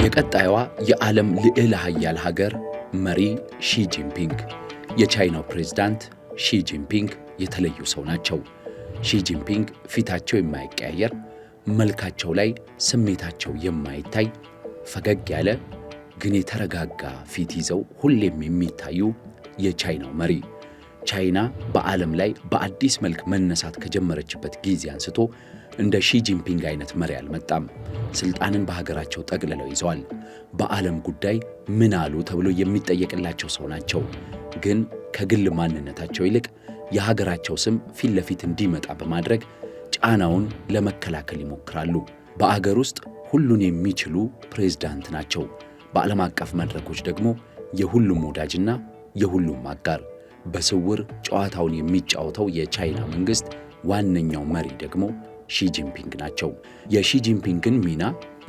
የቀጣዩዋ የዓለም ልዕለ ኃያል ሀገር መሪ ሺ ጂንፒንግ። የቻይናው ፕሬዝዳንት ሺ ጂንፒንግ የተለዩ ሰው ናቸው። ሺ ጂንፒንግ ፊታቸው የማይቀያየር፣ መልካቸው ላይ ስሜታቸው የማይታይ፣ ፈገግ ያለ ግን የተረጋጋ ፊት ይዘው ሁሌም የሚታዩ የቻይናው መሪ። ቻይና በዓለም ላይ በአዲስ መልክ መነሳት ከጀመረችበት ጊዜ አንስቶ እንደ ሺ ጂንፒንግ አይነት መሪ አልመጣም። ስልጣንን በሀገራቸው ጠቅልለው ይዘዋል። በዓለም ጉዳይ ምን አሉ ተብሎ የሚጠየቅላቸው ሰው ናቸው። ግን ከግል ማንነታቸው ይልቅ የሀገራቸው ስም ፊት ለፊት እንዲመጣ በማድረግ ጫናውን ለመከላከል ይሞክራሉ። በአገር ውስጥ ሁሉን የሚችሉ ፕሬዝዳንት ናቸው። በዓለም አቀፍ መድረኮች ደግሞ የሁሉም ወዳጅና የሁሉም አጋር። በስውር ጨዋታውን የሚጫወተው የቻይና መንግስት ዋነኛው መሪ ደግሞ ሺ ጂንፒንግ ናቸው። የሺ ጂንፒንግን ሚና፣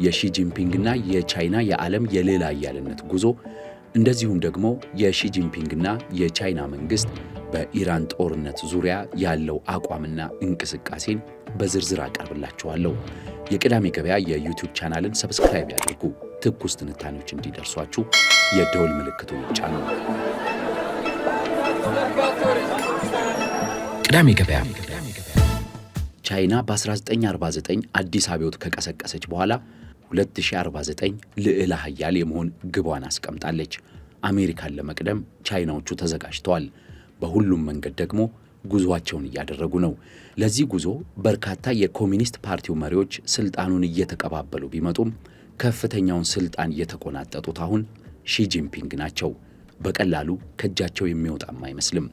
የሺ ጂንፒንግና የቻይና የዓለም የልዕለ ኃያልነት ጉዞ፣ እንደዚሁም ደግሞ የሺ ጂንፒንግና የቻይና መንግስት በኢራን ጦርነት ዙሪያ ያለው አቋምና እንቅስቃሴን በዝርዝር አቀርብላችኋለሁ። የቅዳሜ ገበያ የዩቲዩብ ቻናልን ሰብስክራይብ ያድርጉ። ትኩስ ትንታኔዎች እንዲደርሷችሁ የደወል ምልክቱን ይጫኑ። ቅዳሜ ገበያ። ቻይና በ1949 አዲስ አብዮት ከቀሰቀሰች በኋላ 2049 ልዕለ ኃያል የመሆን ግቧን አስቀምጣለች። አሜሪካን ለመቅደም ቻይናዎቹ ተዘጋጅተዋል። በሁሉም መንገድ ደግሞ ጉዞአቸውን እያደረጉ ነው። ለዚህ ጉዞ በርካታ የኮሚኒስት ፓርቲው መሪዎች ስልጣኑን እየተቀባበሉ ቢመጡም ከፍተኛውን ስልጣን የተቆናጠጡት አሁን ሺ ጂንፒንግ ናቸው። በቀላሉ ከእጃቸው የሚወጣም አይመስልም።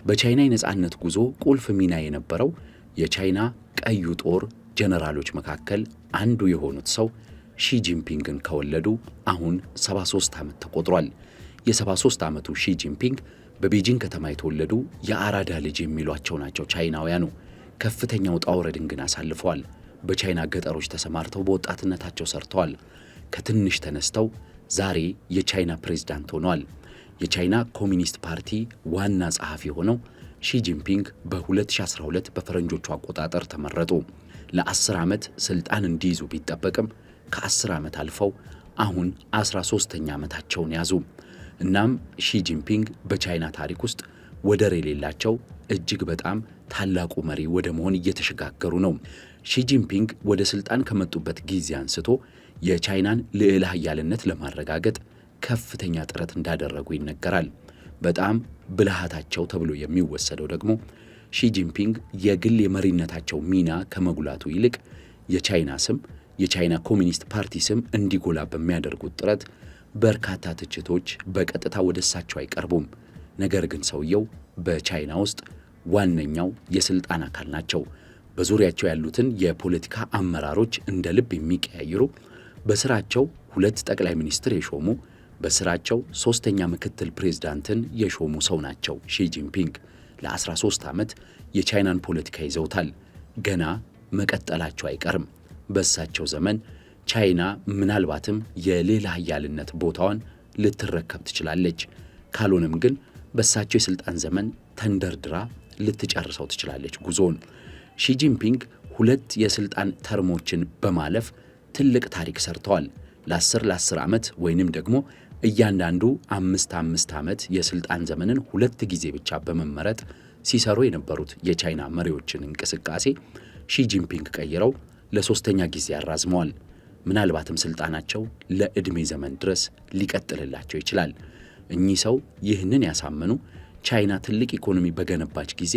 በቻይና የነጻነት ጉዞ ቁልፍ ሚና የነበረው የቻይና ቀዩ ጦር ጀነራሎች መካከል አንዱ የሆኑት ሰው ሺ ጂንፒንግን ከወለዱ አሁን 73 ዓመት ተቆጥሯል። የ73 ዓመቱ ሺ ጂንፒንግ በቤጂንግ ከተማ የተወለዱ የአራዳ ልጅ የሚሏቸው ናቸው ቻይናውያኑ። ከፍተኛ ውጣ ውረድን ግን አሳልፈዋል። በቻይና ገጠሮች ተሰማርተው በወጣትነታቸው ሰርተዋል። ከትንሽ ተነስተው ዛሬ የቻይና ፕሬዝዳንት ሆነዋል። የቻይና ኮሚኒስት ፓርቲ ዋና ጸሐፊ ሆነው ሺ ጂንፒንግ በ2012 በፈረንጆቹ አቆጣጠር ተመረጡ። ለ10 ዓመት ስልጣን እንዲይዙ ቢጠበቅም ከ10 ዓመት አልፈው አሁን 13ኛ ዓመታቸውን ያዙ። እናም ሺ ጂንፒንግ በቻይና ታሪክ ውስጥ ወደር የሌላቸው እጅግ በጣም ታላቁ መሪ ወደ መሆን እየተሸጋገሩ ነው። ሺ ጂንፒንግ ወደ ስልጣን ከመጡበት ጊዜ አንስቶ የቻይናን ልዕለ ኃያልነት ለማረጋገጥ ከፍተኛ ጥረት እንዳደረጉ ይነገራል። በጣም ብልሃታቸው ተብሎ የሚወሰደው ደግሞ ሺ ጂንፒንግ የግል የመሪነታቸው ሚና ከመጉላቱ ይልቅ የቻይና ስም፣ የቻይና ኮሚኒስት ፓርቲ ስም እንዲጎላ በሚያደርጉት ጥረት በርካታ ትችቶች በቀጥታ ወደ እሳቸው አይቀርቡም። ነገር ግን ሰውየው በቻይና ውስጥ ዋነኛው የስልጣን አካል ናቸው። በዙሪያቸው ያሉትን የፖለቲካ አመራሮች እንደ ልብ የሚቀያይሩ፣ በስራቸው 2 ጠቅላይ ሚኒስትር የሾሙ፣ በስራቸው 3ኛ ምክትል ፕሬዝዳንትን የሾሙ ሰው ናቸው ሺ ጂንፒንግ። ለ13 ዓመት የቻይናን ፖለቲካ ይዘውታል። ገና መቀጠላቸው አይቀርም። በእሳቸው ዘመን ቻይና ምናልባትም የልዕለ ኃያልነት ቦታዋን ልትረከብ ትችላለች። ካልሆነም ግን በእሳቸው የሥልጣን ዘመን ተንደርድራ ልትጨርሰው ትችላለች ጉዞውን። ሺ ጂንፒንግ 2 የሥልጣን ተርሞችን በማለፍ ትልቅ ታሪክ ሰርተዋል። ለ10 ዓመት ወይንም ደግሞ እያንዳንዱ 5 ዓመት የሥልጣን ዘመንን 2 ጊዜ ብቻ በመመረጥ ሲሰሩ የነበሩት የቻይና መሪዎችን እንቅስቃሴ ሺ ጂንፒንግ ቀይረው ለ3ኛ ጊዜ ያራዝመዋል። ምናልባትም ስልጣናቸው ለዕድሜ ዘመን ድረስ ሊቀጥልላቸው ይችላል። እኚህ ሰው ይህንን ያሳመኑ ቻይና ትልቅ ኢኮኖሚ በገነባች ጊዜ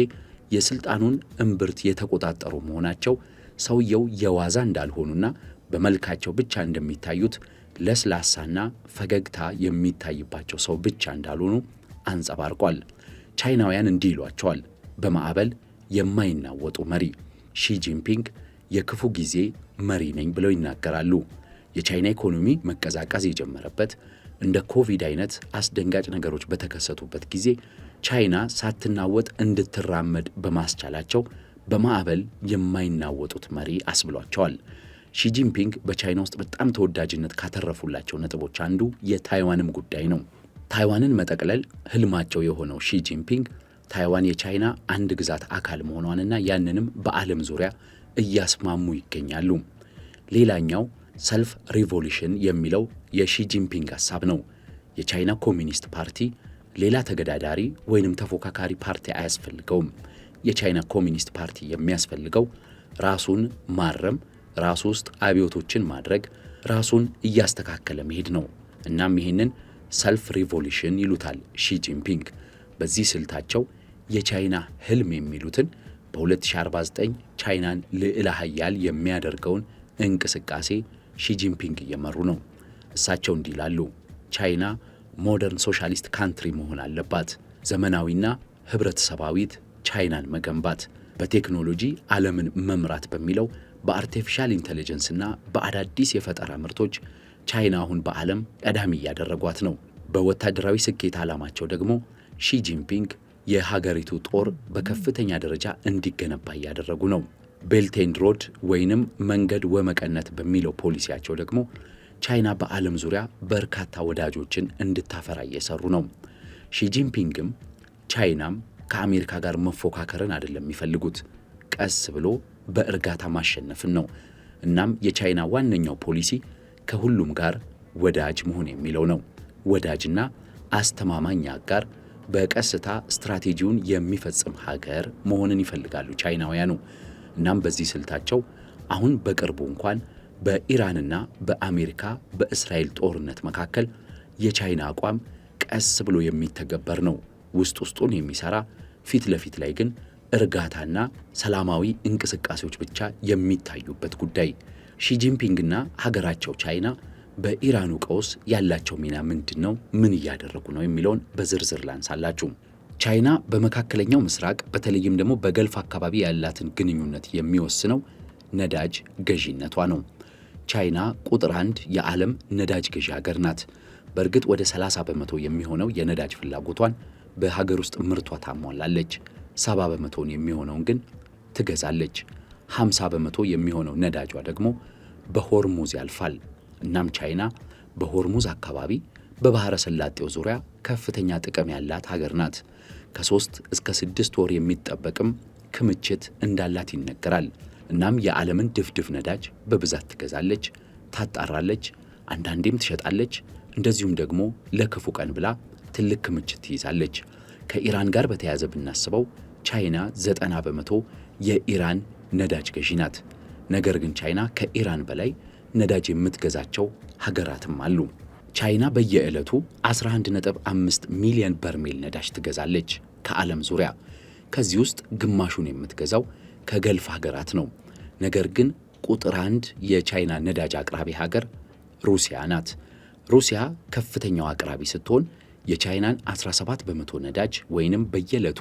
የስልጣኑን እምብርት የተቆጣጠሩ መሆናቸው ሰውየው የዋዛ እንዳልሆኑና በመልካቸው ብቻ እንደሚታዩት ለስላሳና ፈገግታ የሚታይባቸው ሰው ብቻ እንዳልሆኑ አንጸባርቋል። ቻይናውያን እንዲህ ይሏቸዋል፣ በማዕበል የማይናወጡ መሪ። ሺ ጂንፒንግ የክፉ ጊዜ መሪ ነኝ ብለው ይናገራሉ። የቻይና ኢኮኖሚ መቀዛቀዝ የጀመረበት፣ እንደ ኮቪድ አይነት አስደንጋጭ ነገሮች በተከሰቱበት ጊዜ ቻይና ሳትናወጥ እንድትራመድ በማስቻላቸው በማዕበል የማይናወጡት መሪ አስብሏቸዋል። ሺ ጂንፒንግ በቻይና ውስጥ በጣም ተወዳጅነት ካተረፉላቸው ነጥቦች አንዱ የታይዋንም ጉዳይ ነው። ታይዋንን መጠቅለል ህልማቸው የሆነው ሺ ጂንፒንግ ታይዋን የቻይና አንድ ግዛት አካል መሆኗንና ያንንም በዓለም ዙሪያ እያስማሙ ይገኛሉ። ሌላኛው ሰልፍ ሪቮሉሽን የሚለው የሺጂንፒንግ ሐሳብ ነው። የቻይና ኮሚኒስት ፓርቲ ሌላ ተገዳዳሪ ወይንም ተፎካካሪ ፓርቲ አያስፈልገውም። የቻይና ኮሚኒስት ፓርቲ የሚያስፈልገው ራሱን ማረም፣ ራሱ ውስጥ አብዮቶችን ማድረግ፣ ራሱን እያስተካከለ መሄድ ነው። እናም ይህንን ሰልፍ ሪቮሉሽን ይሉታል ሺጂንፒንግ። በዚህ ስልታቸው የቻይና ህልም የሚሉትን በ2049 ቻይናን ልዕለ ኃያል የሚያደርገውን እንቅስቃሴ ሺጂንፒንግ እየመሩ ነው። እሳቸው እንዲህ ይላሉ፣ ቻይና ሞደርን ሶሻሊስት ካንትሪ መሆን አለባት። ዘመናዊና ህብረተሰባዊት ቻይናን መገንባት፣ በቴክኖሎጂ ዓለምን መምራት በሚለው በአርቲፊሻል ኢንተለጀንስና በአዳዲስ የፈጠራ ምርቶች ቻይና አሁን በዓለም ቀዳሚ እያደረጓት ነው። በወታደራዊ ስኬት ዓላማቸው ደግሞ ሺጂንፒንግ የሀገሪቱ ጦር በከፍተኛ ደረጃ እንዲገነባ እያደረጉ ነው። ቤልት ኤንድ ሮድ ወይንም መንገድ ወመቀነት በሚለው ፖሊሲያቸው ደግሞ ቻይና በዓለም ዙሪያ በርካታ ወዳጆችን እንድታፈራ እየሰሩ ነው። ሺጂንፒንግም ቻይናም ከአሜሪካ ጋር መፎካከርን አይደለም የሚፈልጉት፣ ቀስ ብሎ በእርጋታ ማሸነፍን ነው። እናም የቻይና ዋነኛው ፖሊሲ ከሁሉም ጋር ወዳጅ መሆን የሚለው ነው። ወዳጅና አስተማማኝ አጋር፣ በቀስታ ስትራቴጂውን የሚፈጽም ሀገር መሆንን ይፈልጋሉ ቻይናውያኑ። እናም በዚህ ስልታቸው አሁን በቅርቡ እንኳን በኢራንና በአሜሪካ በእስራኤል ጦርነት መካከል የቻይና አቋም ቀስ ብሎ የሚተገበር ነው። ውስጥ ውስጡን የሚሰራ ፊት ለፊት ላይ ግን እርጋታና ሰላማዊ እንቅስቃሴዎች ብቻ የሚታዩበት ጉዳይ። ሺጂንፒንግና ሀገራቸው ቻይና በኢራኑ ቀውስ ያላቸው ሚና ምንድን ነው? ምን እያደረጉ ነው? የሚለውን በዝርዝር ላንሳላችሁ። ቻይና በመካከለኛው ምስራቅ በተለይም ደግሞ በገልፍ አካባቢ ያላትን ግንኙነት የሚወስነው ነዳጅ ገዢነቷ ነው። ቻይና ቁጥር 1 የዓለም ነዳጅ ገዢ ሀገር ናት። በእርግጥ ወደ 30 በመቶ የሚሆነው የነዳጅ ፍላጎቷን በሀገር ውስጥ ምርቷ ታሟላለች። 70 በመቶውን የሚሆነውን ግን ትገዛለች። 50 በመቶ የሚሆነው ነዳጇ ደግሞ በሆርሙዝ ያልፋል። እናም ቻይና በሆርሙዝ አካባቢ በባህረ ሰላጤው ዙሪያ ከፍተኛ ጥቅም ያላት ሀገር ናት። ከ3 እስከ 6 ወር የሚጠበቅም ክምችት እንዳላት ይነገራል። እናም የዓለምን ድፍድፍ ነዳጅ በብዛት ትገዛለች፣ ታጣራለች፣ አንዳንዴም ትሸጣለች። እንደዚሁም ደግሞ ለክፉ ቀን ብላ ትልቅ ክምችት ትይዛለች። ከኢራን ጋር በተያያዘ ብናስበው ቻይና 90 በመቶ የኢራን ነዳጅ ገዢ ናት። ነገር ግን ቻይና ከኢራን በላይ ነዳጅ የምትገዛቸው ሀገራትም አሉ። ቻይና በየዕለቱ 11.5 ሚሊዮን በርሜል ነዳጅ ትገዛለች ከዓለም ዙሪያ። ከዚህ ውስጥ ግማሹን የምትገዛው ከገልፍ ሀገራት ነው። ነገር ግን ቁጥር 1 የቻይና ነዳጅ አቅራቢ ሀገር ሩሲያ ናት። ሩሲያ ከፍተኛው አቅራቢ ስትሆን የቻይናን 17 በመቶ ነዳጅ ወይንም በየዕለቱ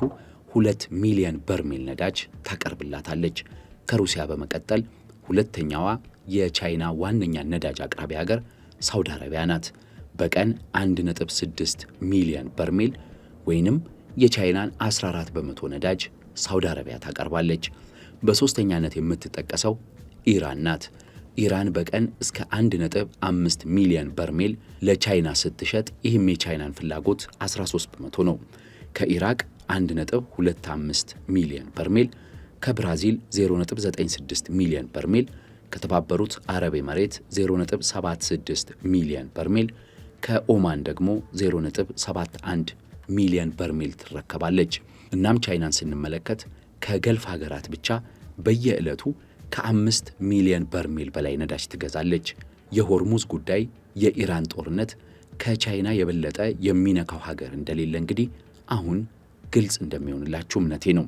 2 ሚሊዮን በርሜል ነዳጅ ታቀርብላታለች። ከሩሲያ በመቀጠል ሁለተኛዋ የቻይና ዋነኛ ነዳጅ አቅራቢ ሀገር ሳውዲ አረቢያ ናት። በቀን 1.6 ሚሊዮን በርሜል ወይንም የቻይናን 14 በመቶ ነዳጅ ሳውዲ አረቢያ ታቀርባለች። በሦስተኛነት የምትጠቀሰው ኢራን ናት። ኢራን በቀን እስከ 1.5 ሚሊዮን በርሜል ለቻይና ስትሸጥ፣ ይህም የቻይናን ፍላጎት 13 በመቶ ነው። ከኢራቅ 1.25 ሚሊዮን በርሜል፣ ከብራዚል 0.96 ሚሊዮን በርሜል፣ ከተባበሩት አረብ ኤምሬት 0.76 ሚሊዮን በርሜል፣ ከኦማን ደግሞ 0.71 ሚሊዮን በርሜል ትረከባለች። እናም ቻይናን ስንመለከት ከገልፍ ሀገራት ብቻ በየዕለቱ ከ5 ሚሊዮን በርሜል በላይ ነዳጅ ትገዛለች። የሆርሙዝ ጉዳይ፣ የኢራን ጦርነት ከቻይና የበለጠ የሚነካው ሀገር እንደሌለ እንግዲህ አሁን ግልጽ እንደሚሆንላችሁ እምነቴ ነው።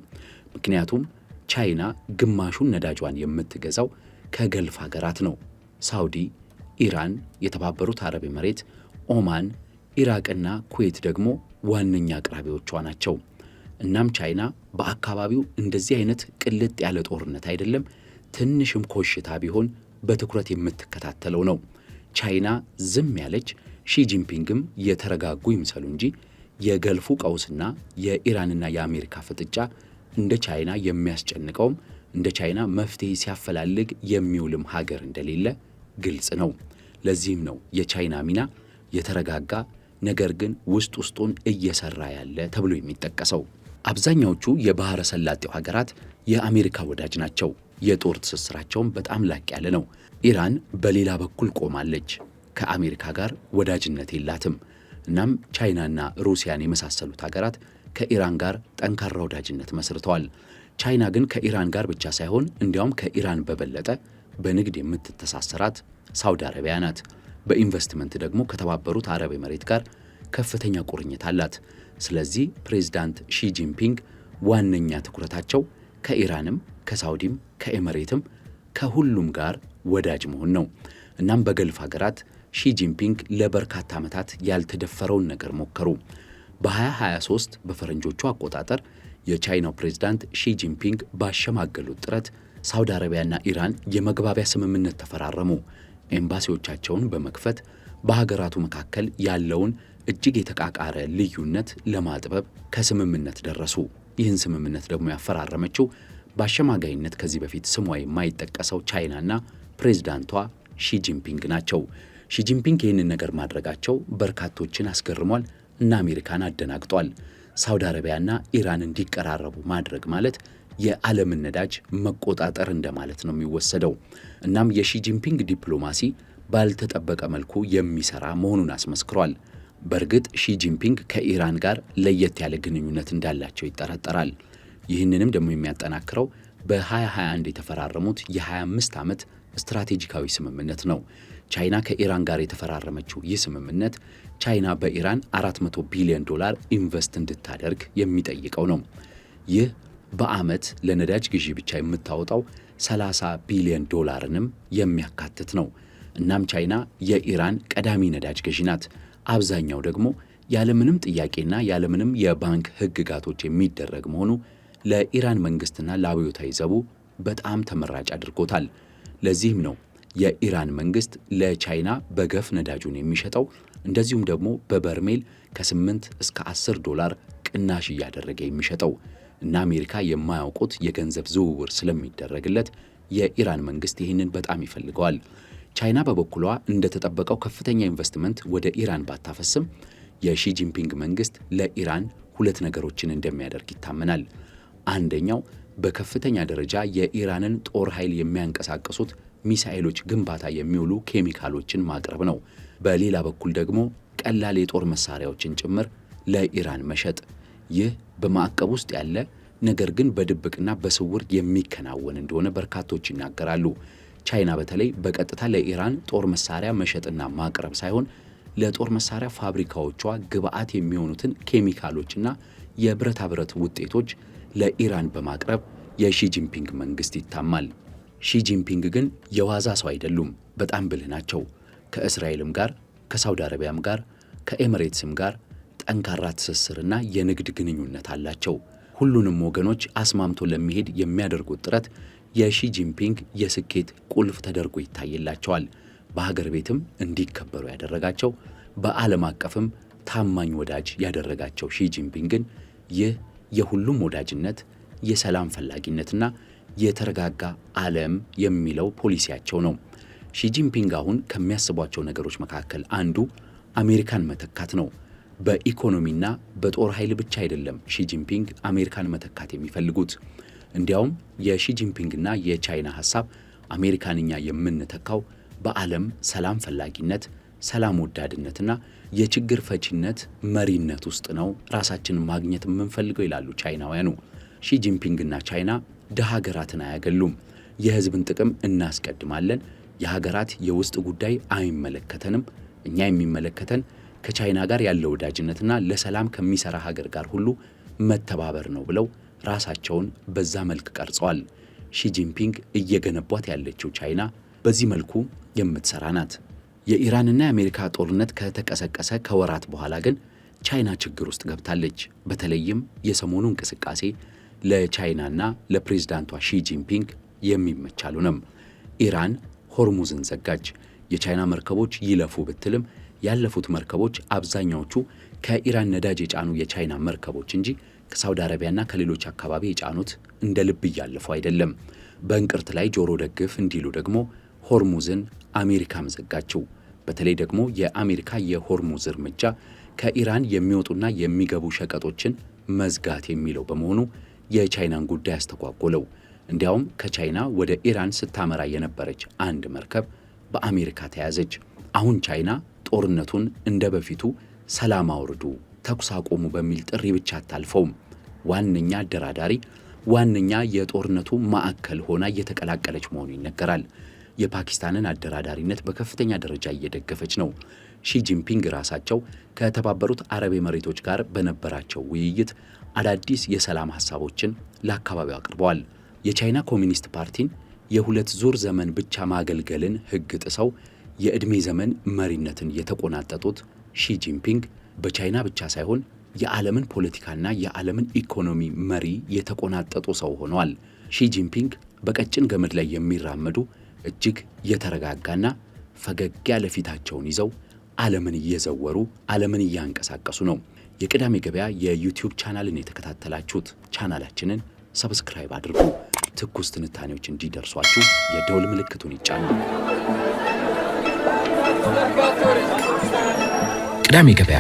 ምክንያቱም ቻይና ግማሹን ነዳጇን የምትገዛው ከገልፍ ሀገራት ነው። ሳውዲ፣ ኢራን፣ የተባበሩት አረብ ኤምሬት፣ ኦማን፣ ኢራቅና ኩዌት ደግሞ ዋነኛ አቅራቢዎቿ ናቸው። እናም ቻይና በአካባቢው እንደዚህ አይነት ቅልጥ ያለ ጦርነት አይደለም፣ ትንሽም ኮሽታ ቢሆን በትኩረት የምትከታተለው ነው። ቻይና ዝም ያለች፣ ሺጂንፒንግም የተረጋጉ ይምሰሉ እንጂ የገልፉ ቀውስና የኢራንና የአሜሪካ ፍጥጫ እንደ ቻይና የሚያስጨንቀውም እንደ ቻይና መፍትሄ ሲያፈላልግ የሚውልም ሀገር እንደሌለ ግልጽ ነው። ለዚህም ነው የቻይና ሚና የተረጋጋ ነገር ግን ውስጥ ውስጡን እየሰራ ያለ ተብሎ የሚጠቀሰው። አብዛኛዎቹ የባህረ ሰላጤው ሀገራት የአሜሪካ ወዳጅ ናቸው። የጦር ትስስራቸውም በጣም ላቅ ያለ ነው። ኢራን በሌላ በኩል ቆማለች። ከአሜሪካ ጋር ወዳጅነት የላትም። እናም ቻይናና ሩሲያን የመሳሰሉት ሀገራት ከኢራን ጋር ጠንካራ ወዳጅነት መስርተዋል። ቻይና ግን ከኢራን ጋር ብቻ ሳይሆን እንዲያውም ከኢራን በበለጠ በንግድ የምትተሳሰራት ሳውዲ አረቢያ ናት። በኢንቨስትመንት ደግሞ ከተባበሩት አረብ ኤምሬት ጋር ከፍተኛ ቁርኝት አላት። ስለዚህ ፕሬዝዳንት ሺጂንፒንግ ዋነኛ ትኩረታቸው ከኢራንም ከሳውዲም ከኤምሬትም ከሁሉም ጋር ወዳጅ መሆን ነው። እናም በገልፍ ሀገራት ሺጂንፒንግ ለበርካታ ዓመታት ያልተደፈረውን ነገር ሞከሩ። በ2023 በፈረንጆቹ አቆጣጠር የቻይናው ፕሬዝዳንት ሺጂንፒንግ ባሸማገሉት ጥረት ሳውዲ አረቢያና ኢራን የመግባቢያ ስምምነት ተፈራረሙ። ኤምባሲዎቻቸውን በመክፈት በሀገራቱ መካከል ያለውን እጅግ የተቃቃረ ልዩነት ለማጥበብ ከስምምነት ደረሱ። ይህን ስምምነት ደግሞ ያፈራረመችው በአሸማጋይነት ከዚህ በፊት ስሟ የማይጠቀሰው ቻይናና ፕሬዝዳንቷ ሺጂንፒንግ ናቸው። ሺጂንፒንግ ይህንን ነገር ማድረጋቸው በርካቶችን አስገርሟል እና አሜሪካን አደናግጧል። ሳውዲ አረቢያና ኢራን እንዲቀራረቡ ማድረግ ማለት የዓለምን ነዳጅ መቆጣጠር እንደማለት ነው የሚወሰደው። እናም የሺጂንፒንግ ዲፕሎማሲ ባልተጠበቀ መልኩ የሚሰራ መሆኑን አስመስክሯል። በእርግጥ ሺጂንፒንግ ከኢራን ጋር ለየት ያለ ግንኙነት እንዳላቸው ይጠረጠራል። ይህንንም ደግሞ የሚያጠናክረው በ2021 የተፈራረሙት የ25 ዓመት ስትራቴጂካዊ ስምምነት ነው። ቻይና ከኢራን ጋር የተፈራረመችው ይህ ስምምነት ቻይና በኢራን $400 ቢሊዮን ኢንቨስት እንድታደርግ የሚጠይቀው ነው። ይህ በዓመት ለነዳጅ ግዢ ብቻ የምታወጣው $30 ቢሊዮን የሚያካትት ነው። እናም ቻይና የኢራን ቀዳሚ ነዳጅ ገዢ ናት። አብዛኛው ደግሞ ያለምንም ጥያቄና ያለምንም የባንክ ሕግጋቶች የሚደረግ መሆኑ ለኢራን መንግስትና ለአብዮታዊ ዘቡ በጣም ተመራጭ አድርጎታል። ለዚህም ነው የኢራን መንግስት ለቻይና በገፍ ነዳጁን የሚሸጠው፣ እንደዚሁም ደግሞ በበርሜል ከ8 እስከ $10 ቅናሽ እያደረገ የሚሸጠው እና አሜሪካ የማያውቁት የገንዘብ ዝውውር ስለሚደረግለት የኢራን መንግስት ይህንን በጣም ይፈልገዋል። ቻይና በበኩሏ እንደተጠበቀው ከፍተኛ ኢንቨስትመንት ወደ ኢራን ባታፈስም የሺጂንፒንግ መንግስት ለኢራን ሁለት ነገሮችን እንደሚያደርግ ይታመናል። አንደኛው በከፍተኛ ደረጃ የኢራንን ጦር ኃይል የሚያንቀሳቅሱት ሚሳኤሎች ግንባታ የሚውሉ ኬሚካሎችን ማቅረብ ነው። በሌላ በኩል ደግሞ ቀላል የጦር መሳሪያዎችን ጭምር ለኢራን መሸጥ። ይህ በማዕቀብ ውስጥ ያለ ነገር ግን በድብቅና በስውር የሚከናወን እንደሆነ በርካቶች ይናገራሉ። ቻይና በተለይ በቀጥታ ለኢራን ጦር መሳሪያ መሸጥና ማቅረብ ሳይሆን ለጦር መሳሪያ ፋብሪካዎቿ ግብአት የሚሆኑትን ኬሚካሎችና የብረታ ብረት ውጤቶች ለኢራን በማቅረብ የሺጂንፒንግ መንግስት ይታማል። ሺጂንፒንግ ግን የዋዛ ሰው አይደሉም። በጣም ብልህ ናቸው። ከእስራኤልም ጋር ከሳውዲ አረቢያም ጋር ከኤምሬትስም ጋር ጠንካራ ትስስርና የንግድ ግንኙነት አላቸው። ሁሉንም ወገኖች አስማምቶ ለመሄድ የሚያደርጉት ጥረት የሺጂንፒንግ የስኬት ቁልፍ ተደርጎ ይታይላቸዋል። በሀገር ቤትም እንዲከበሩ ያደረጋቸው፣ በዓለም አቀፍም ታማኝ ወዳጅ ያደረጋቸው ሺጂንፒንግን ይህ የሁሉም ወዳጅነት፣ የሰላም ፈላጊነትና የተረጋጋ ዓለም የሚለው ፖሊሲያቸው ነው። ሺጂንፒንግ አሁን ከሚያስቧቸው ነገሮች መካከል አንዱ አሜሪካን መተካት ነው። በኢኮኖሚና በጦር ኃይል ብቻ አይደለም ሺጂንፒንግ አሜሪካን መተካት የሚፈልጉት። እንዲያውም የሺጂንፒንግና የቻይና ሐሳብ አሜሪካንኛ የምንተካው በዓለም ሰላም ፈላጊነት፣ ሰላም ወዳድነትና የችግር ፈቺነት መሪነት ውስጥ ነው ራሳችንን ማግኘት የምንፈልገው ይላሉ ቻይናውያኑ። ሺጂንፒንግና ቻይና ደሃ ሀገራትን አያገሉም። የሕዝብን ጥቅም እናስቀድማለን። የሀገራት የውስጥ ጉዳይ አይመለከተንም። እኛ የሚመለከተን ከቻይና ጋር ያለው ወዳጅነትና ለሰላም ከሚሰራ ሀገር ጋር ሁሉ መተባበር ነው ብለው ራሳቸውን በዛ መልክ ቀርጸዋል። ሺጂንፒንግ እየገነቧት ያለችው ቻይና በዚህ መልኩ የምትሰራ ናት። የኢራንና የአሜሪካ ጦርነት ከተቀሰቀሰ ከወራት በኋላ ግን ቻይና ችግር ውስጥ ገብታለች። በተለይም የሰሞኑ እንቅስቃሴ ለቻይናና ለፕሬዝዳንቷ ሺጂንፒንግ የሚመች አልሆነም። ኢራን ሆርሙዝን ዘጋች። የቻይና መርከቦች ይለፉ ብትልም ያለፉት መርከቦች አብዛኛዎቹ ከኢራን ነዳጅ የጫኑ የቻይና መርከቦች እንጂ ከሳውዲ አረቢያና ከሌሎች አካባቢ የጫኑት እንደ ልብ እያለፉ አይደለም። በእንቅርት ላይ ጆሮ ደግፍ እንዲሉ ደግሞ ሆርሙዝን አሜሪካም ዘጋችው። በተለይ ደግሞ የአሜሪካ የሆርሙዝ እርምጃ ከኢራን የሚወጡና የሚገቡ ሸቀጦችን መዝጋት የሚለው በመሆኑ የቻይናን ጉዳይ አስተጓጎለው። እንዲያውም ከቻይና ወደ ኢራን ስታመራ የነበረች አንድ መርከብ በአሜሪካ ተያዘች። አሁን ቻይና ጦርነቱን እንደ በፊቱ ሰላም አውርዱ፣ ተኩስ አቆሙ በሚል ጥሪ ብቻ አታልፈውም። ዋነኛ አደራዳሪ፣ ዋነኛ የጦርነቱ ማዕከል ሆና እየተቀላቀለች መሆኑ ይነገራል። የፓኪስታንን አደራዳሪነት በከፍተኛ ደረጃ እየደገፈች ነው። ሺጂንፒንግ ራሳቸው ከተባበሩት አረብ ኤሚሬቶች ጋር በነበራቸው ውይይት አዳዲስ የሰላም ሐሳቦችን ለአካባቢው አቅርበዋል። የቻይና ኮሚኒስት ፓርቲን የሁለት ዙር ዘመን ብቻ ማገልገልን ሕግ ጥሰው የዕድሜ ዘመን መሪነትን የተቆናጠጡት ሺጂንፒንግ በቻይና ብቻ ሳይሆን የዓለምን ፖለቲካና የዓለምን ኢኮኖሚ መሪ የተቆናጠጡ ሰው ሆነዋል። ሺጂንፒንግ በቀጭን ገመድ ላይ የሚራመዱ እጅግ የተረጋጋና ፈገግ ያለ ፊታቸውን ይዘው ዓለምን እየዘወሩ ዓለምን እያንቀሳቀሱ ነው። የቅዳሜ ገበያ የዩቲዩብ ቻናልን የተከታተላችሁት ቻናላችንን ሰብስክራይብ አድርጉ። ትኩስ ትንታኔዎች እንዲደርሷችሁ የደውል ምልክቱን ይጫኑ። ቅዳሜ ገበያ